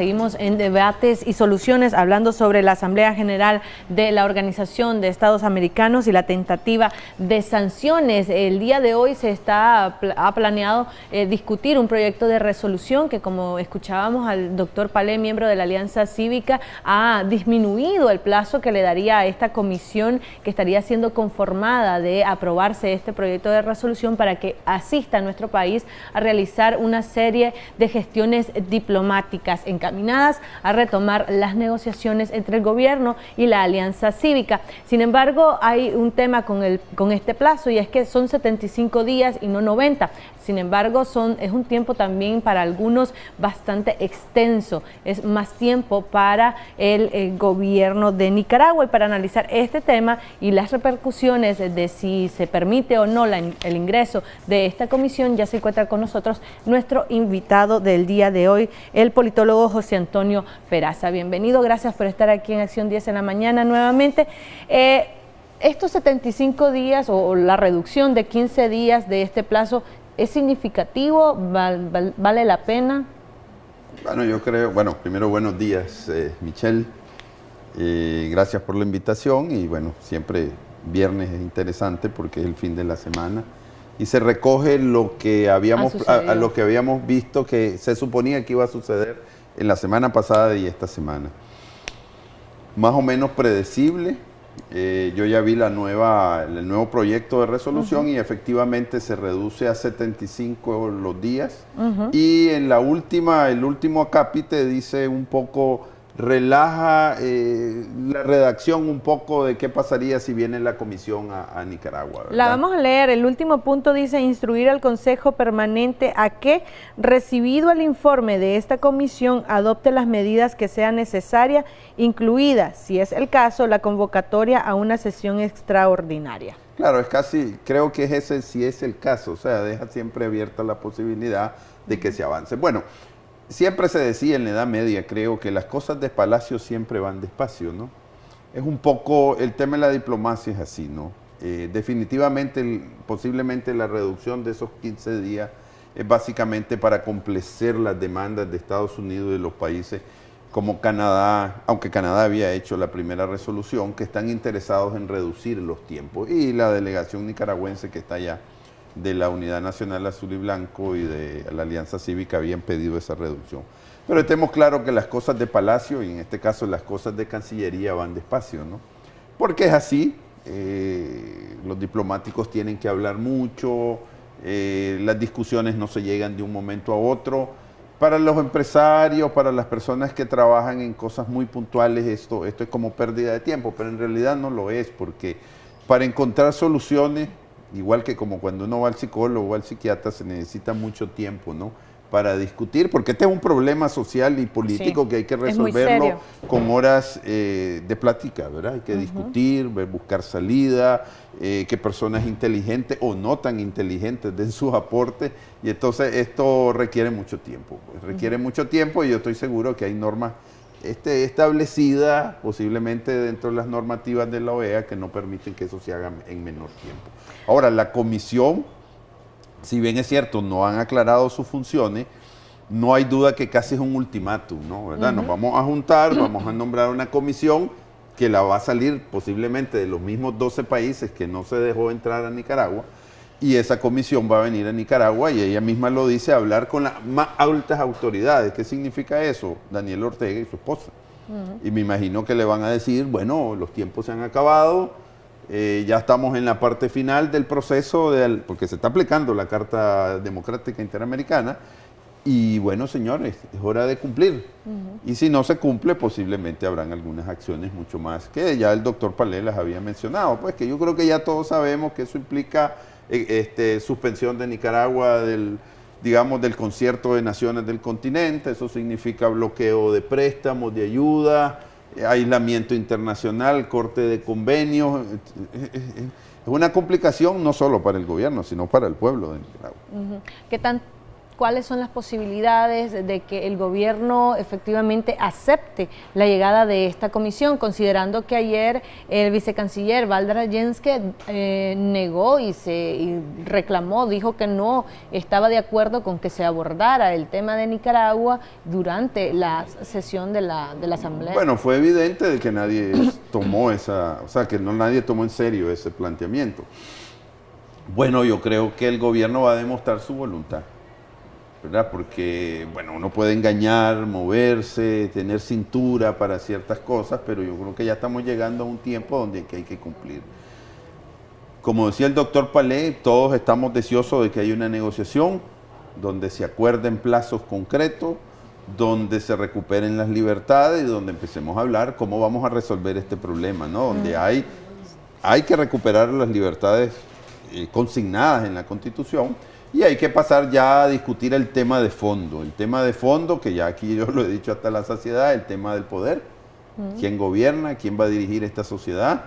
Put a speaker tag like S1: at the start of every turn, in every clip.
S1: Seguimos en debates y soluciones hablando sobre la Asamblea General de la Organización de Estados Americanos y la tentativa de sanciones. El día de hoy ha planeado discutir un proyecto de resolución que, como escuchábamos al doctor Palé, miembro de la Alianza Cívica, ha disminuido el plazo que le daría a esta comisión que estaría siendo conformada de aprobarse este proyecto de resolución para que asista a nuestro país a realizar una serie de gestiones diplomáticas encaminadas a retomar las negociaciones entre el gobierno y la Alianza Cívica. Sin embargo, hay un tema con este plazo, y es que son 75 días y no 90. Sin embargo, es un tiempo también para algunos bastante extenso. Es más tiempo para el gobierno de Nicaragua. Y para analizar este tema y las repercusiones de si se permite o no el ingreso de esta comisión, ya se encuentra con nosotros nuestro invitado del día de hoy, el politólogo José Antonio Peraza. Bienvenido, gracias por estar aquí en Acción 10 en la mañana nuevamente. Estos 75 días o la reducción de 15 días de este plazo, ¿es significativo? ¿Vale la pena?
S2: Bueno, yo creo, primero buenos días, Michelle. Gracias por la invitación y bueno, siempre viernes es interesante porque es el fin de la semana y se recoge lo que habíamos visto que se suponía que iba a suceder en la semana pasada y esta semana. Más o menos predecible. Yo ya vi el nuevo proyecto de resolución y efectivamente se reduce a 75 los días. Y en el último acápite dice un poco, relaja la redacción un poco de qué pasaría si viene la comisión a Nicaragua, ¿verdad?
S1: La vamos a leer. El último punto dice: instruir al Consejo Permanente a que, recibido el informe de esta comisión, adopte las medidas que sean necesarias, incluida, si es el caso, la convocatoria a una sesión extraordinaria.
S2: Claro, creo que ese sí es el caso, o sea, deja siempre abierta la posibilidad de que se avance. Bueno, siempre se decía en la Edad Media, creo, que las cosas de palacio siempre van despacio, ¿no? Es un poco, el tema de la diplomacia es así, ¿no? Definitivamente, posiblemente la reducción de esos 15 días es básicamente para complacer las demandas de Estados Unidos y de los países como Canadá, aunque Canadá había hecho la primera resolución, que están interesados en reducir los tiempos. Y la delegación nicaragüense que está allá, de la Unidad Nacional Azul y Blanco y de la Alianza Cívica, habían pedido esa reducción. Pero estemos claros que las cosas de Palacio, y en este caso las cosas de Cancillería, van despacio, ¿no? Porque es así, los diplomáticos tienen que hablar mucho, las discusiones no se llegan de un momento a otro. Para los empresarios, para las personas que trabajan en cosas muy puntuales, esto es como pérdida de tiempo, pero en realidad no lo es, porque para encontrar soluciones, igual que como cuando uno va al psicólogo o al psiquiatra, se necesita mucho tiempo, ¿no? Para discutir, porque este es un problema social y político que hay que resolverlo con horas de plática, ¿verdad? Hay que discutir, buscar salida, que personas inteligentes o no tan inteligentes den sus aportes, y entonces esto requiere mucho tiempo, requiere mucho tiempo, y yo estoy seguro que hay normas establecidas, posiblemente dentro de las normativas de la OEA, que no permiten que eso se haga en menor tiempo. Ahora, la comisión, si bien es cierto, no han aclarado sus funciones, no hay duda que casi es un ultimátum, ¿no? ¿Verdad? Nos vamos a juntar, vamos a nombrar una comisión que la va a salir posiblemente de los mismos 12 países que no se dejó entrar a Nicaragua, y esa comisión va a venir a Nicaragua, y ella misma lo dice, a hablar con las más altas autoridades. ¿Qué significa eso? Daniel Ortega y su esposa. Y me imagino que le van a decir, bueno, los tiempos se han acabado, ya estamos en la parte final del proceso, porque se está aplicando la Carta Democrática Interamericana, y bueno, señores, es hora de cumplir. Y si no se cumple, posiblemente habrán algunas acciones mucho más, que ya el doctor Palé las había mencionado, pues que yo creo que ya todos sabemos que eso implica suspensión de Nicaragua del concierto de naciones del continente. Eso significa bloqueo de préstamos, de ayuda, aislamiento internacional, corte de convenios. Es una complicación no solo para el gobierno, sino para el pueblo de Nicaragua.
S1: cuáles son las posibilidades de que el gobierno efectivamente acepte la llegada de esta comisión, considerando que ayer el vicecanciller Valdra Jenske negó y reclamó, dijo que no estaba de acuerdo con que se abordara el tema de Nicaragua durante la sesión de la Asamblea.
S2: Bueno, fue evidente de que nadie tomó nadie tomó en serio ese planteamiento. Bueno, yo creo que el gobierno va a demostrar su voluntad, ¿verdad? Porque, bueno, uno puede engañar, moverse, tener cintura para ciertas cosas, pero yo creo que ya estamos llegando a un tiempo donde hay que cumplir. Como decía el doctor Palé, todos estamos deseosos de que haya una negociación donde se acuerden plazos concretos, donde se recuperen las libertades y donde empecemos a hablar cómo vamos a resolver este problema, ¿no? Donde hay que recuperar las libertades consignadas en la Constitución y hay que pasar ya a discutir el tema de fondo, que ya aquí yo lo he dicho hasta la saciedad, el tema del poder, quién gobierna, quién va a dirigir esta sociedad,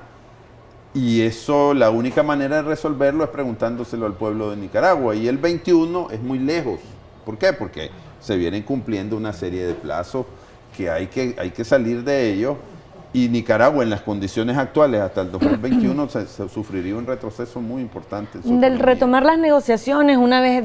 S2: y eso la única manera de resolverlo es preguntándoselo al pueblo de Nicaragua, y el 21 es muy lejos. ¿Por qué? Porque se vienen cumpliendo una serie de plazos que hay que salir de ellos. Y Nicaragua en las condiciones actuales hasta el 2021 se sufriría un retroceso muy importante.
S1: Del retomar las negociaciones, una vez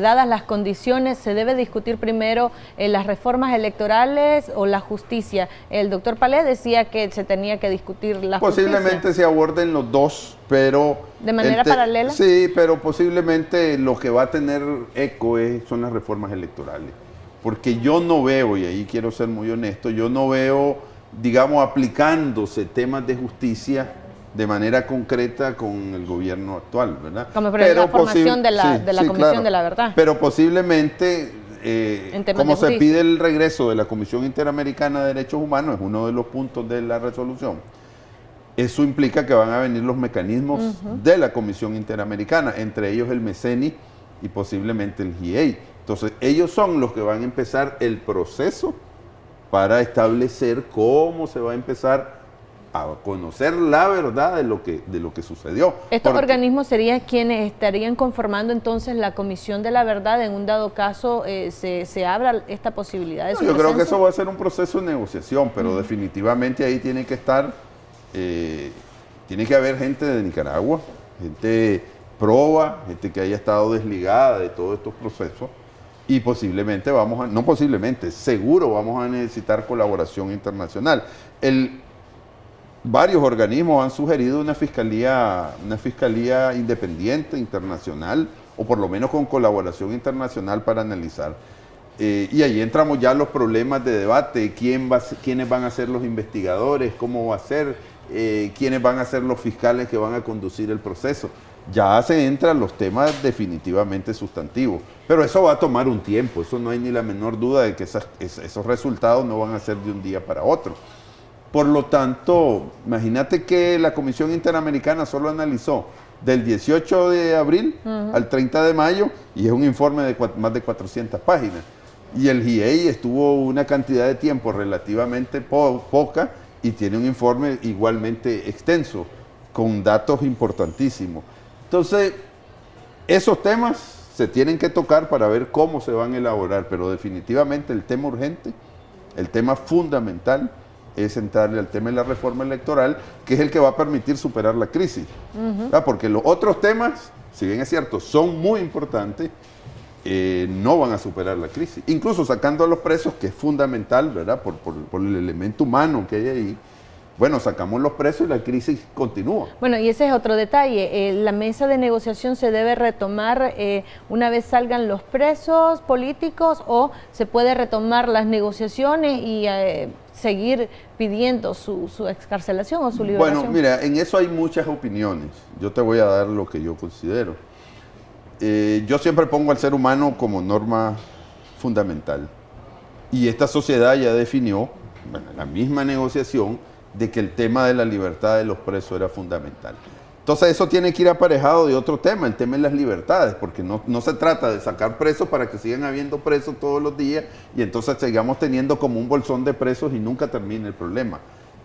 S1: dadas las condiciones, ¿se debe discutir primero las reformas electorales o la justicia? El doctor Palé decía que se tenía que discutir la justicia.
S2: Posiblemente se aborden los dos, pero...
S1: ¿De manera paralela?
S2: Sí, pero posiblemente lo que va a tener eco son las reformas electorales. Porque yo no veo, y ahí quiero ser muy honesto, yo no veo, digamos, aplicándose temas de justicia de manera concreta con el gobierno actual, ¿verdad?
S1: Como por ejemplo la formación de la Comisión de la Verdad.
S2: Pero posiblemente, como se pide el regreso de la Comisión Interamericana de Derechos Humanos, es uno de los puntos de la resolución, eso implica que van a venir los mecanismos de la Comisión Interamericana, entre ellos el MECENI y posiblemente el GIEI. Entonces, ellos son los que van a empezar el proceso para establecer cómo se va a empezar a conocer la verdad de lo que sucedió.
S1: ¿Estos organismos serían quienes estarían conformando entonces la Comisión de la Verdad? En un dado caso, ¿se abra esta posibilidad de su
S2: Yo creo que
S1: presencia?
S2: eso va a ser un proceso de negociación, pero definitivamente ahí tiene que estar, tiene que haber gente de Nicaragua, gente proba, gente que haya estado desligada de todos estos procesos. Y posiblemente seguro vamos a necesitar colaboración internacional. Varios organismos han sugerido una fiscalía independiente, internacional, o por lo menos con colaboración internacional para analizar. Y ahí entramos ya los problemas de debate, quiénes van a ser los investigadores, cómo va a ser, quiénes van a ser los fiscales que van a conducir el proceso. Ya se entran los temas definitivamente sustantivos, pero eso va a tomar un tiempo, eso no hay ni la menor duda de que esos resultados no van a ser de un día para otro. Por lo tanto, imagínate que la Comisión Interamericana solo analizó del 18 de abril al 30 de mayo y es un informe de más de 400 páginas. Y el GIEI estuvo una cantidad de tiempo relativamente poca y tiene un informe igualmente extenso, con datos importantísimos. Entonces, esos temas se tienen que tocar para ver cómo se van a elaborar, pero definitivamente el tema urgente, el tema fundamental, es entrarle al tema de la reforma electoral, que es el que va a permitir superar la crisis. Porque los otros temas, si bien es cierto, son muy importantes, no van a superar la crisis. Incluso sacando a los presos, que es fundamental, ¿verdad? Por el elemento humano que hay ahí. Bueno, sacamos los presos y la crisis continúa.
S1: Bueno, y ese es otro detalle. La mesa de negociación se debe retomar una vez salgan los presos políticos, o se puede retomar las negociaciones y seguir pidiendo su excarcelación o su liberación.
S2: Bueno, mira, en eso hay muchas opiniones. Yo te voy a dar lo que yo considero. Yo siempre pongo al ser humano como norma fundamental. Y esta sociedad ya definió, bueno, la misma negociación, de que el tema de la libertad de los presos era fundamental. Entonces eso tiene que ir aparejado de otro tema, el tema de las libertades, porque no se trata de sacar presos para que sigan habiendo presos todos los días y entonces sigamos teniendo como un bolsón de presos y nunca termine el problema.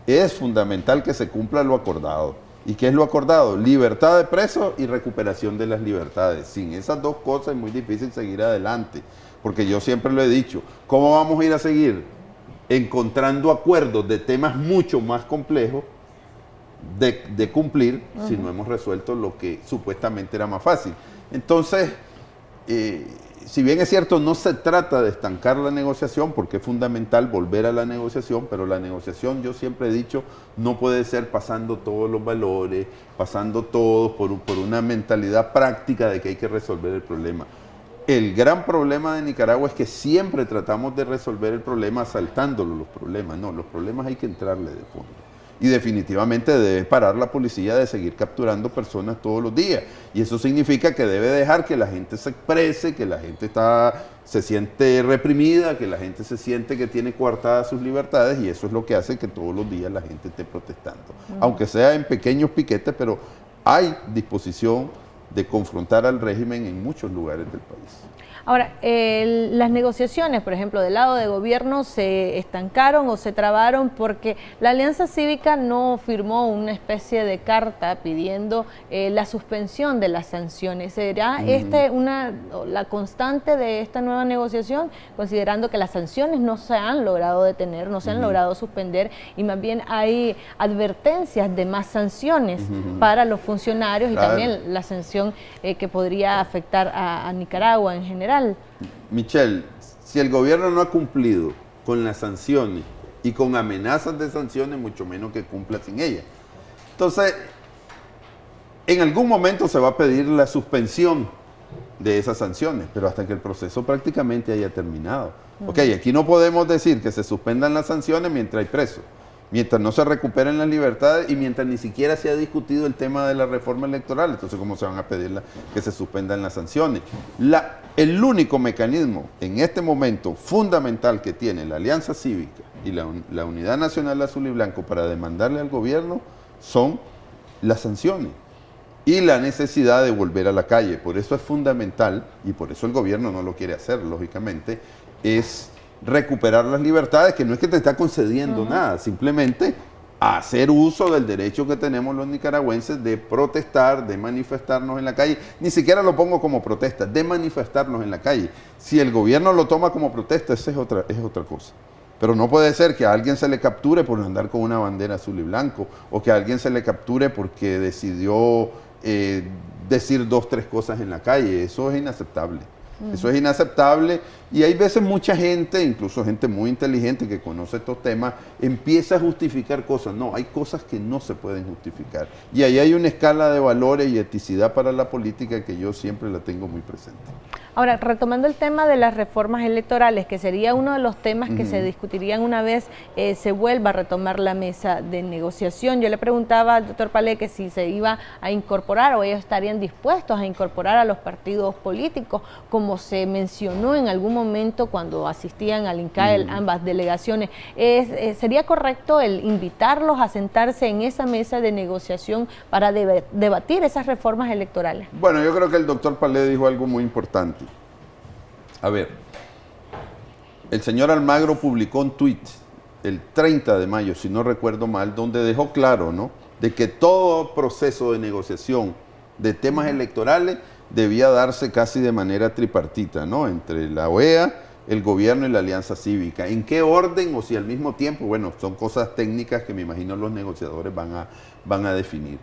S2: Es fundamental que se cumpla lo acordado. ¿Y qué es lo acordado? Libertad de presos y recuperación de las libertades. Sin esas dos cosas es muy difícil seguir adelante, porque yo siempre lo he dicho, ¿cómo vamos a ir a seguir encontrando acuerdos de temas mucho más complejos de cumplir si no hemos resuelto lo que supuestamente era más fácil? Entonces, si bien es cierto, no se trata de estancar la negociación, porque es fundamental volver a la negociación, pero la negociación, yo siempre he dicho, no puede ser pasando todos los valores, pasando todo por una mentalidad práctica de que hay que resolver el problema. El gran problema de Nicaragua es que siempre tratamos de resolver el problema saltándolo los problemas. No, los problemas hay que entrarle de fondo. Y definitivamente debe parar la policía de seguir capturando personas todos los días. Y eso significa que debe dejar que la gente se exprese, que la gente se siente reprimida, que la gente se siente que tiene coartadas sus libertades, y eso es lo que hace que todos los días la gente esté protestando. Aunque sea en pequeños piquetes, pero hay disposición de confrontar al régimen en muchos lugares del país.
S1: Ahora, las negociaciones, por ejemplo, del lado de gobierno se estancaron o se trabaron porque la Alianza Cívica no firmó una especie de carta pidiendo la suspensión de las sanciones. ¿Será la constante de esta nueva negociación, considerando que las sanciones no se han logrado detener, no se han logrado suspender, y más bien hay advertencias de más sanciones para los funcionarios y también la sanción que podría afectar a Nicaragua en general?
S2: Michelle, si el gobierno no ha cumplido con las sanciones y con amenazas de sanciones, mucho menos que cumpla sin ellas. Entonces, en algún momento se va a pedir la suspensión de esas sanciones, pero hasta que el proceso prácticamente haya terminado. Ok, aquí no podemos decir que se suspendan las sanciones mientras hay presos, mientras no se recuperen las libertades y mientras ni siquiera se ha discutido el tema de la reforma electoral. Entonces, ¿cómo se van a pedir que se suspendan las sanciones? El único mecanismo en este momento fundamental que tiene la Alianza Cívica y la Unidad Nacional Azul y Blanco para demandarle al gobierno son las sanciones y la necesidad de volver a la calle. Por eso es fundamental, y por eso el gobierno no lo quiere hacer, lógicamente, es recuperar las libertades, que no es que te está concediendo nada, simplemente hacer uso del derecho que tenemos los nicaragüenses de protestar, de manifestarnos en la calle. Ni siquiera lo pongo como protesta, de manifestarnos en la calle. Si el gobierno lo toma como protesta, esa es otra cosa. Pero no puede ser que a alguien se le capture por andar con una bandera azul y blanco, o que a alguien se le capture porque decidió decir 2, 3 cosas en la calle. Eso es inaceptable. Eso es inaceptable, y hay veces mucha gente, incluso gente muy inteligente que conoce estos temas, empieza a justificar cosas. No, hay cosas que no se pueden justificar. Y ahí hay una escala de valores y eticidad para la política que yo siempre la tengo muy presente.
S1: Ahora, retomando el tema de las reformas electorales, que sería uno de los temas que se discutirían una vez se vuelva a retomar la mesa de negociación. Yo le preguntaba al doctor Palé que si se iba a incorporar o ellos estarían dispuestos a incorporar a los partidos políticos, como se mencionó en algún momento cuando asistían al INCAE ambas delegaciones. ¿Sería correcto el invitarlos a sentarse en esa mesa de negociación para debatir esas reformas electorales?
S2: Bueno, yo creo que el doctor Palé dijo algo muy importante. A ver, el señor Almagro publicó un tuit el 30 de mayo, si no recuerdo mal, donde dejó claro, ¿no?, de que todo proceso de negociación de temas electorales debía darse casi de manera tripartita, ¿no?, entre la OEA, el gobierno y la Alianza Cívica. ¿En qué orden o si al mismo tiempo? Bueno, son cosas técnicas que me imagino los negociadores van a definir.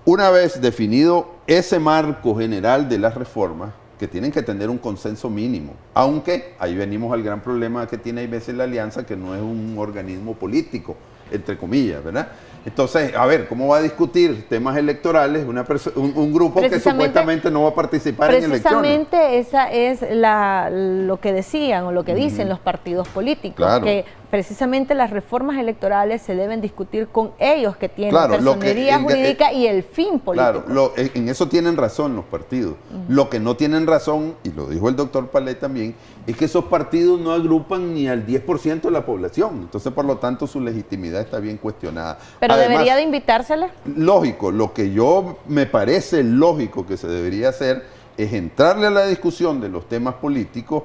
S2: Una vez definido ese marco general de las reformas, que tienen que tener un consenso mínimo, aunque ahí venimos al gran problema que tiene a veces la Alianza, que no es un organismo político, entre comillas, ¿verdad? Entonces, a ver, ¿cómo va a discutir temas electorales un grupo que supuestamente no va a participar en elecciones?
S1: Precisamente esa es lo que decían o lo que dicen los partidos políticos,
S2: claro,
S1: que precisamente las reformas electorales se deben discutir con ellos, que tienen personería jurídica y el fin político.
S2: Claro, en eso tienen razón los partidos. Lo que no tienen razón, y lo dijo el doctor Palé también, es que esos partidos no agrupan ni al 10% de la población. Entonces, por lo tanto, su legitimidad está bien cuestionada.
S1: Pero además, ¿debería de invitársela?
S2: Lógico, lo que yo me parece lógico que se debería hacer es entrarle a la discusión de los temas políticos,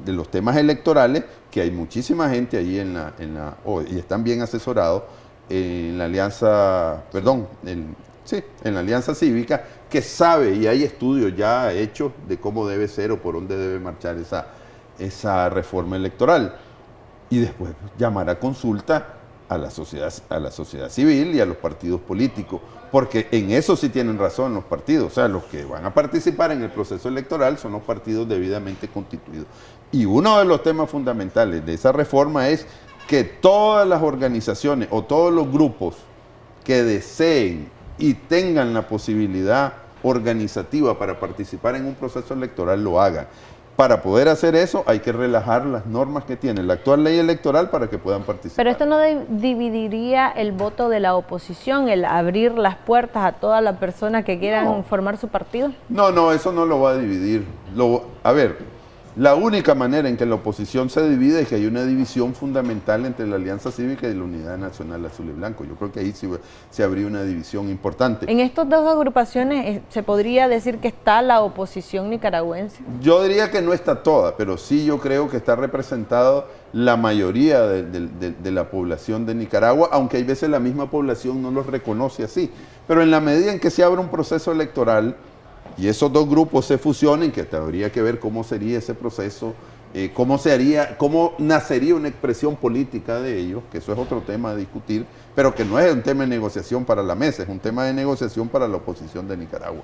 S2: de los temas electorales, que hay muchísima gente allí y están bien asesorados, en la alianza, en la alianza cívica, que sabe, y hay estudios ya hechos de cómo debe ser o por dónde debe marchar esa reforma electoral. Y después llamar a consulta a la sociedad civil y a los partidos políticos, porque en eso sí tienen razón los partidos, o sea, los que van a participar en el proceso electoral son los partidos debidamente constituidos. Y uno de los temas fundamentales de esa reforma es que todas las organizaciones o todos los grupos que deseen y tengan la posibilidad organizativa para participar en un proceso electoral lo hagan. Para poder hacer eso hay que relajar las normas que tiene la actual ley electoral para que puedan participar.
S1: Pero esto no dividiría el voto de la oposición, el abrir las puertas a todas las personas que quieran formar su partido.
S2: No, eso no lo va a dividir. A ver, la única manera en que la oposición se divide es que hay una división fundamental entre la Alianza Cívica y la Unidad Nacional Azul y Blanco. Yo creo que ahí sí se habría una división importante.
S1: En estas dos agrupaciones, ¿se podría decir que está la oposición nicaragüense?
S2: Yo diría que no está toda, pero sí yo creo que está representado la mayoría de la población de Nicaragua, aunque hay veces la misma población no los reconoce así. Pero en la medida en que se abre un proceso electoral, y esos dos grupos se fusionen, que habría que ver cómo sería ese proceso, cómo nacería una expresión política de ellos, que eso es otro tema a discutir, pero que no es un tema de negociación para la mesa, es un tema de negociación para la oposición de Nicaragua.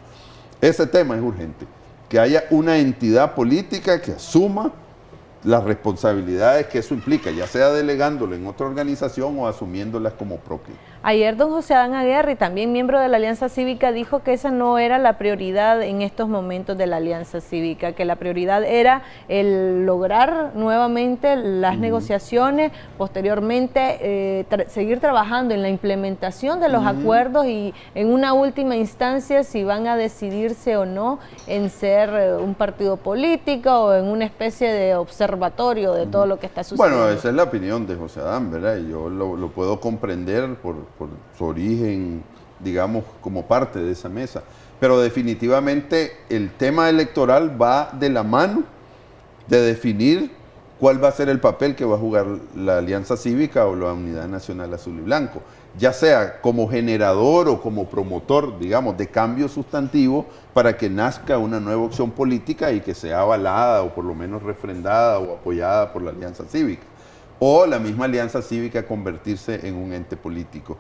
S2: Ese tema es urgente, que haya una entidad política que asuma las responsabilidades que eso implica, ya sea delegándolo en otra organización o asumiéndolas como propias.
S1: Ayer don José Adán Aguirre, también miembro de la Alianza Cívica, dijo que esa no era la prioridad en estos momentos de la Alianza Cívica, que la prioridad era el lograr nuevamente las negociaciones, posteriormente seguir trabajando en la implementación de los acuerdos y en una última instancia si van a decidirse o no en ser un partido político o en una especie de observatorio de todo lo que está sucediendo.
S2: Bueno, esa es la opinión de José Adán, ¿verdad? Y yo lo puedo comprender por su origen, digamos, como parte de esa mesa. Pero definitivamente el tema electoral va de la mano de definir cuál va a ser el papel que va a jugar la Alianza Cívica o la Unidad Nacional Azul y Blanco, ya sea como generador o como promotor, digamos, de cambio sustantivo para que nazca una nueva opción política y que sea avalada o por lo menos refrendada o apoyada por la Alianza Cívica, o la misma Alianza Cívica convertirse en un ente político.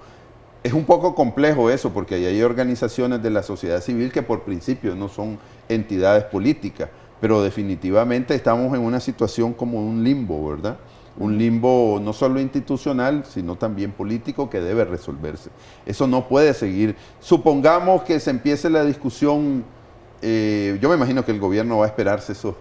S2: Es un poco complejo eso porque ahí hay organizaciones de la sociedad civil que por principio no son entidades políticas, pero definitivamente estamos en una situación como un limbo, ¿verdad? Un limbo no solo institucional, sino también político que debe resolverse. Eso no puede seguir. Supongamos que se empiece la discusión, yo me imagino que el gobierno va a esperarse esos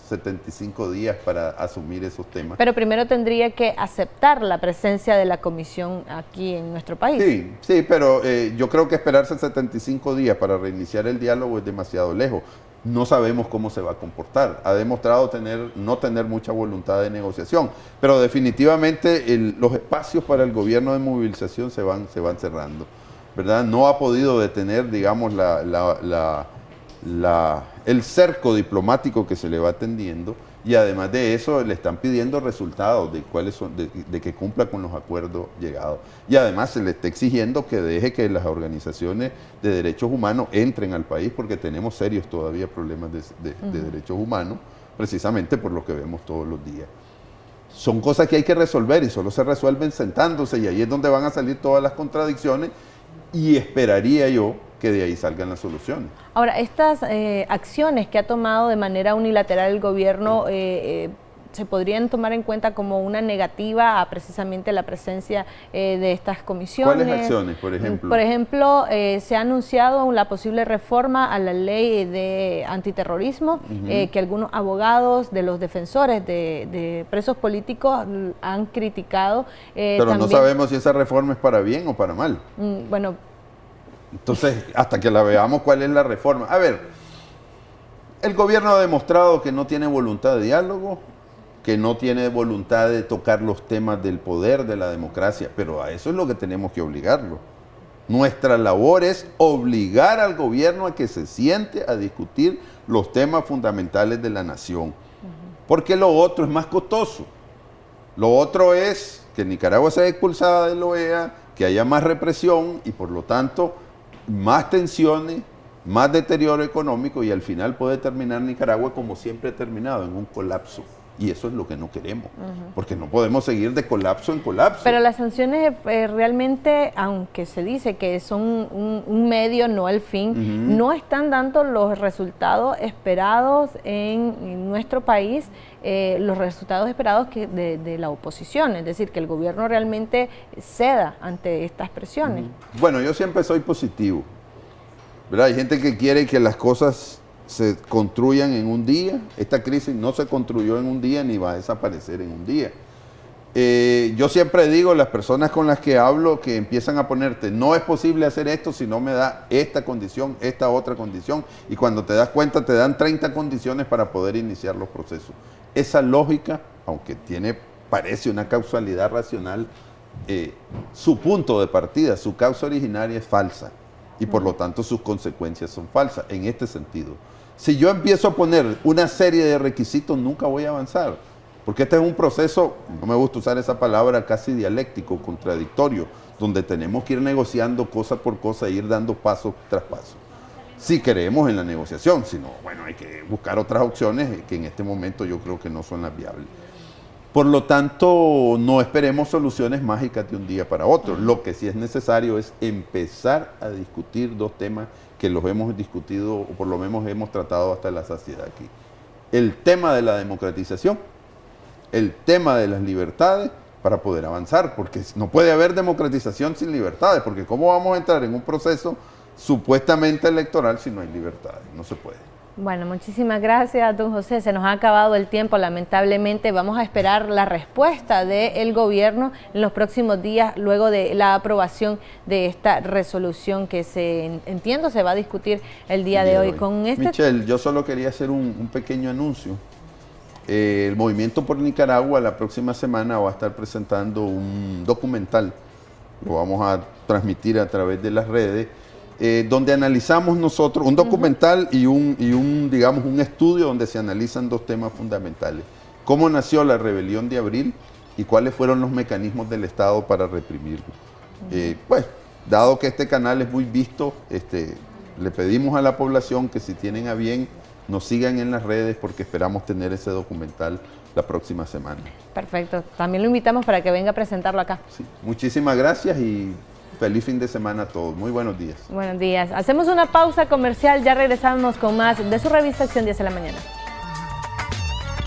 S2: 75 días para asumir esos temas.
S1: Pero primero tendría que aceptar la presencia de la comisión aquí en nuestro país.
S2: Sí, pero yo creo que esperarse 75 días para reiniciar el diálogo es demasiado lejos. No sabemos cómo se va a comportar. Ha demostrado no tener mucha voluntad de negociación, pero definitivamente los espacios para el gobierno de movilización se van cerrando, ¿verdad? No ha podido detener, digamos, el cerco diplomático que se le va tendiendo, y además de eso le están pidiendo resultados de que cumpla con los acuerdos llegados. Y además se le está exigiendo que deje que las organizaciones de derechos humanos entren al país porque tenemos serios todavía problemas de derechos humanos, precisamente por lo que vemos todos los días. Son cosas que hay que resolver y solo se resuelven sentándose, y ahí es donde van a salir todas las contradicciones, y esperaría yo que de ahí salgan las soluciones.
S1: Ahora, estas acciones que ha tomado de manera unilateral el gobierno se podrían tomar en cuenta como una negativa a precisamente la presencia de estas comisiones.
S2: ¿Cuáles acciones, por ejemplo?
S1: Por ejemplo, se ha anunciado la posible reforma a la ley de antiterrorismo, que algunos abogados de los defensores de presos políticos han criticado.
S2: Pero también, no sabemos si esa reforma es para bien o para mal.
S1: Bueno,
S2: entonces, hasta que la veamos, ¿cuál es la reforma? A ver, el gobierno ha demostrado que no tiene voluntad de diálogo, que no tiene voluntad de tocar los temas del poder, de la democracia, pero a eso es lo que tenemos que obligarlo. Nuestra labor es obligar al gobierno a que se siente a discutir los temas fundamentales de la nación, porque lo otro es más costoso. Lo otro es que Nicaragua sea expulsada de la OEA, que haya más represión y por lo tanto más tensiones, más deterioro económico y al final puede terminar Nicaragua como siempre ha terminado, en un colapso. Y eso es lo que no queremos, porque no podemos seguir de colapso en colapso.
S1: Pero las sanciones realmente, aunque se dice que son un medio, no el fin, no están dando los resultados esperados en nuestro país, los resultados esperados de la oposición, es decir, que el gobierno realmente ceda ante estas presiones.
S2: Bueno, yo siempre soy positivo, ¿verdad? Hay gente que quiere que las cosas se construyan en un día. Esta crisis no se construyó en un día ni va a desaparecer en un día. Yo siempre digo, las personas con las que hablo, que empiezan a ponerte, no es posible hacer esto si no me da esta condición, esta otra condición, y cuando te das cuenta te dan 30 condiciones para poder iniciar los procesos. Esa lógica, aunque parece una causalidad racional, su punto de partida, su causa originaria es falsa, y por lo tanto sus consecuencias son falsas en este sentido. Si yo empiezo a poner una serie de requisitos, nunca voy a avanzar, porque este es un proceso, no me gusta usar esa palabra, casi dialéctico, contradictorio, donde tenemos que ir negociando cosa por cosa e ir dando paso tras paso. Si creemos en la negociación, si no, bueno, hay que buscar otras opciones que en este momento yo creo que no son las viables. Por lo tanto, no esperemos soluciones mágicas de un día para otro. Lo que sí es necesario es empezar a discutir dos temas que los hemos discutido, o por lo menos hemos tratado hasta la saciedad aquí. El tema de la democratización, el tema de las libertades, para poder avanzar, porque no puede haber democratización sin libertades, porque ¿cómo vamos a entrar en un proceso supuestamente electoral si no hay libertades? No se puede.
S1: Bueno, muchísimas gracias, don José. Se nos ha acabado el tiempo, lamentablemente. Vamos a esperar la respuesta del gobierno en los próximos días, luego de la aprobación de esta resolución que entiendo se va a discutir el día de hoy.
S2: Michelle, yo solo quería hacer un pequeño anuncio. El Movimiento por Nicaragua la próxima semana va a estar presentando un documental, lo vamos a transmitir a través de las redes, donde analizamos nosotros, un documental y digamos, un estudio donde se analizan dos temas fundamentales. Cómo nació la rebelión de abril y cuáles fueron los mecanismos del Estado para reprimirlo. Pues, dado que este canal es muy visto, le pedimos a la población que si tienen a bien, nos sigan en las redes porque esperamos tener ese documental la próxima semana.
S1: Perfecto. También lo invitamos para que venga a presentarlo acá.
S2: Sí. Muchísimas gracias y feliz fin de semana a todos. Muy buenos días.
S1: Buenos días. Hacemos una pausa comercial, ya regresamos con más de su revista Acción 10 de la Mañana.